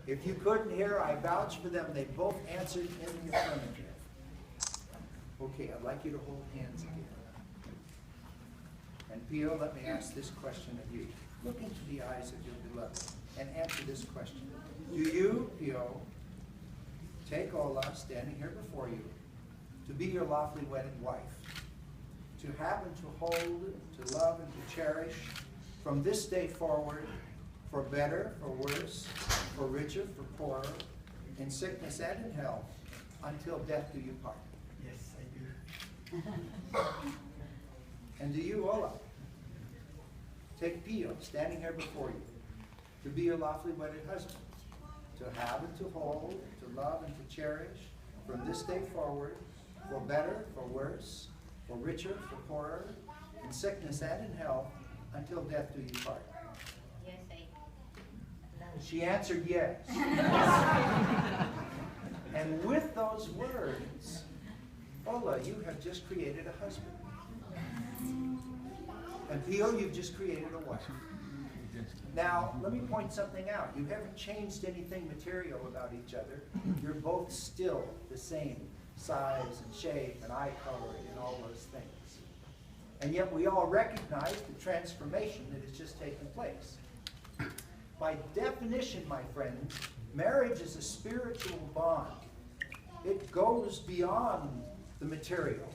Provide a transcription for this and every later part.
If you couldn't hear, I vouch for them. They both answered in the affirmative. Okay, I'd like you to hold hands again. And Pio, let me ask this question of you. Look into the eyes of your beloved and answer this question. Do you, Pio, take Ola, standing here before you, to be your lawfully wedded wife, to have and to hold, to love and to cherish from this day forward, for better, for worse, for richer, for poorer, in sickness and in health, until death do you part? Yes, I do. And do you, Ola, take Pio, standing here before you, to be your lawfully wedded husband, to have and to hold, to love and to cherish, from this day forward, for better, for worse, for richer, for poorer, in sickness and in health, until death do you part? Yes, I do. She answered yes. And with those words, Ola, you have just created a husband. And Pio, you've just created a wife. Now, let me point something out. You haven't changed anything material about each other. You're both still the same size and shape and eye color and all those things. And yet we all recognize the transformation that has just taken place. By definition, my friends, marriage is a spiritual bond. It goes beyond the material.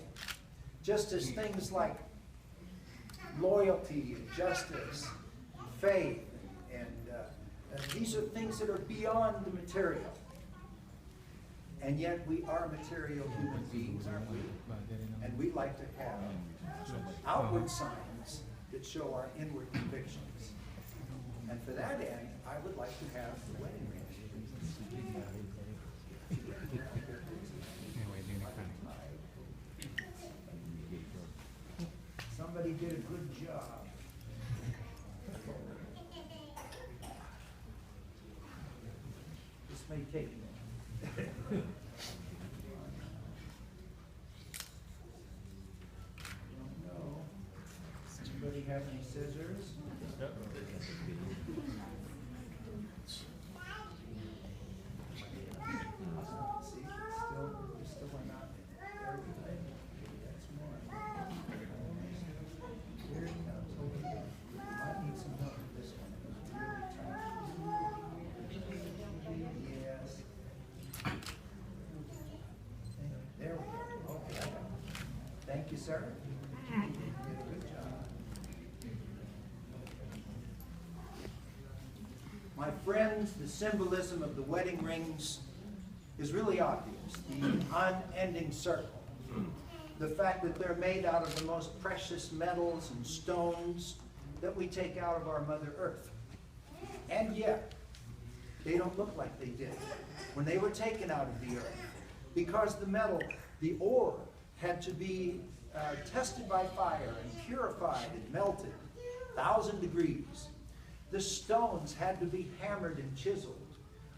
Just as things like loyalty and justice, faith, and these are things that are beyond the material. And yet we are material human beings, aren't we? And we like to have outward signs that show our inward convictions. And for that end, I would like to have the wedding ring. Somebody did a good job. This may take a minute. No. Anybody have any scissors? See, we still are not there. That's more. Here it comes. I need some help with this one. It was really tight. Yes. There we go. Okay, I got it. Thank you, sir. You did a good job. My friends, the symbolism of the wedding rings is really obvious. The unending circle. The fact that they're made out of the most precious metals and stones that we take out of our Mother Earth. And yet, they don't look like they did when they were taken out of the earth. Because the metal, the ore, had to be tested by fire and purified and melted, 1,000 degrees. The stones had to be hammered and chiseled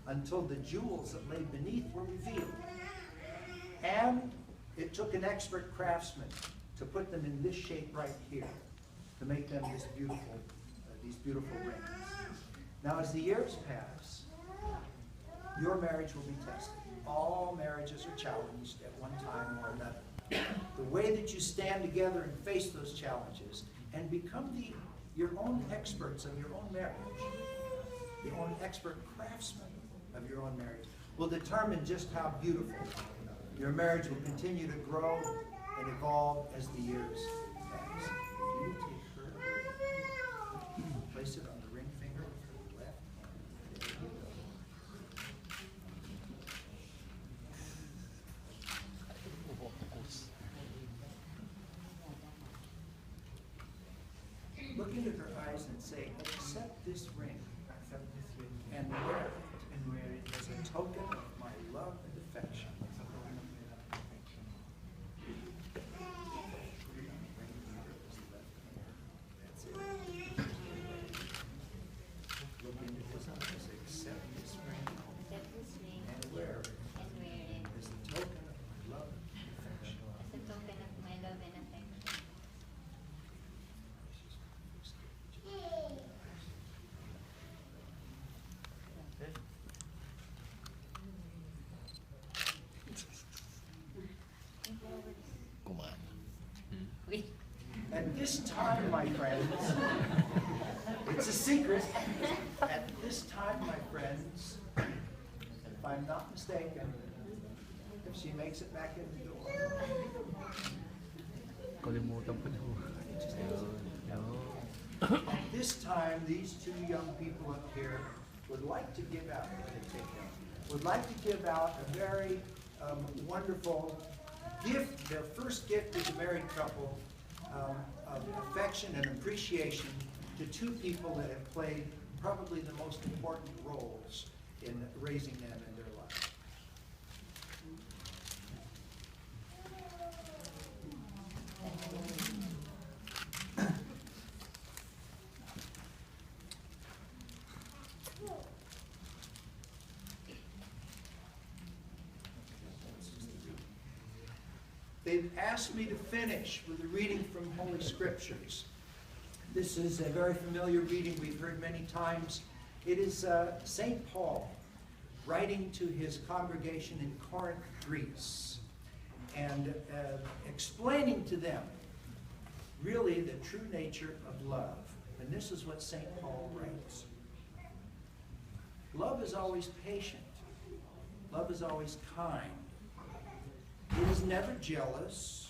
until the jewels that lay beneath were revealed. And it took an expert craftsman to put them in this shape right here, to make them this beautiful, these beautiful rings. Now, as the years pass, your marriage will be tested. All marriages are challenged at one time or another. The way that you stand together and face those challenges and become your own experts of your own marriage, your own expert craftsmen of your own marriage, will determine just how beautiful your marriage will continue to grow and evolve as the years pass. If you take her, place it on the ring finger of her left hand. There you go. Look into her eyes and say, accept this ring and wear it as a token of my love and affection. That's it. Look into his eyes, accept this ring and wear it as a token of my love and affection. As a token of my love and affection. time, my friends, it's a secret. At this time, my friends, if I'm not mistaken, if she makes it back in the door. Kalimutan ko na. At this time, these two young people up here would like to give out, a very wonderful gift. Their first gift is a married couple of affection and appreciation to two people that have played probably the most important roles in raising them in their life. They've asked me to finish with a reading from Holy Scriptures. This is a very familiar reading we've heard many times. It is St. Paul writing to his congregation in Corinth, Greece, and explaining to them really the true nature of love. And this is what St. Paul writes. Love is always patient. Love is always kind. It is never jealous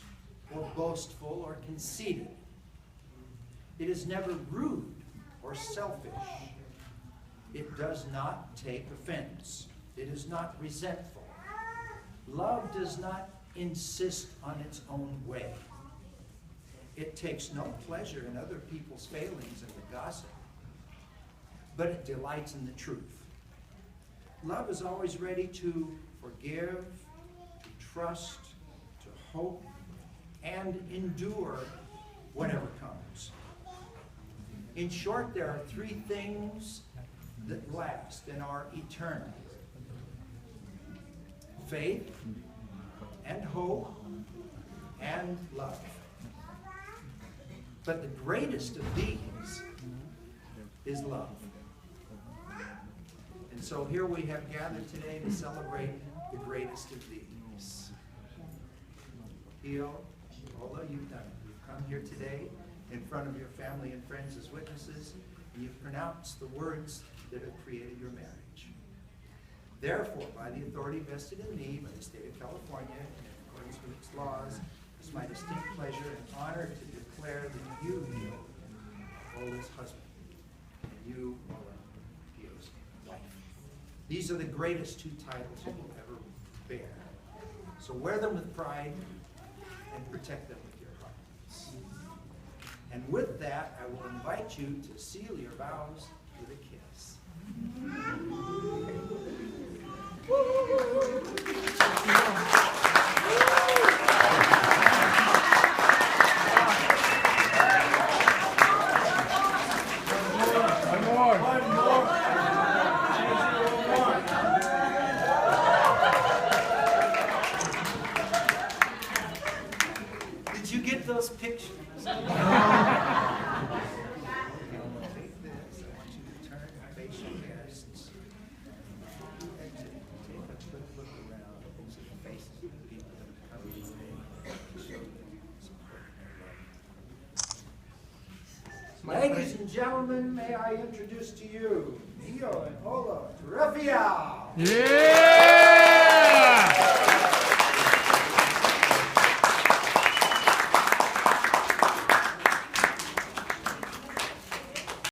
or boastful or conceited. It is never rude or selfish. It does not take offense. It is not resentful. Love does not insist on its own way. It takes no pleasure in other people's failings and the gossip, but it delights in the truth. Love is always ready to forgive, to trust, to hope, and endure whatever comes. In short, there are three things that last and are eternal: faith and hope and love. But the greatest of these is love. And so here we have gathered today to celebrate the greatest of these. Pio-Ola, you've done it. You've come here today in front of your family and friends as witnesses, and you've pronounced the words that have created your marriage. Therefore, by the authority vested in me by the state of California, and in accordance with its laws, it's my distinct pleasure and honor to declare that you, Ola's husband, and you, Ola, Pio's wife. These are the greatest two titles you will ever bear. So wear them with pride and protect them with your hearts. And with that, I will invite you to seal your vows with a kiss. Did you get those pictures? Take this. I want you to turn and face your guests. Exit. Take a quick look around and see the faces of the people that have come today to show you support and their love. Ladies and gentlemen, may I introduce to you Pio and Ola Raphael. Yeah!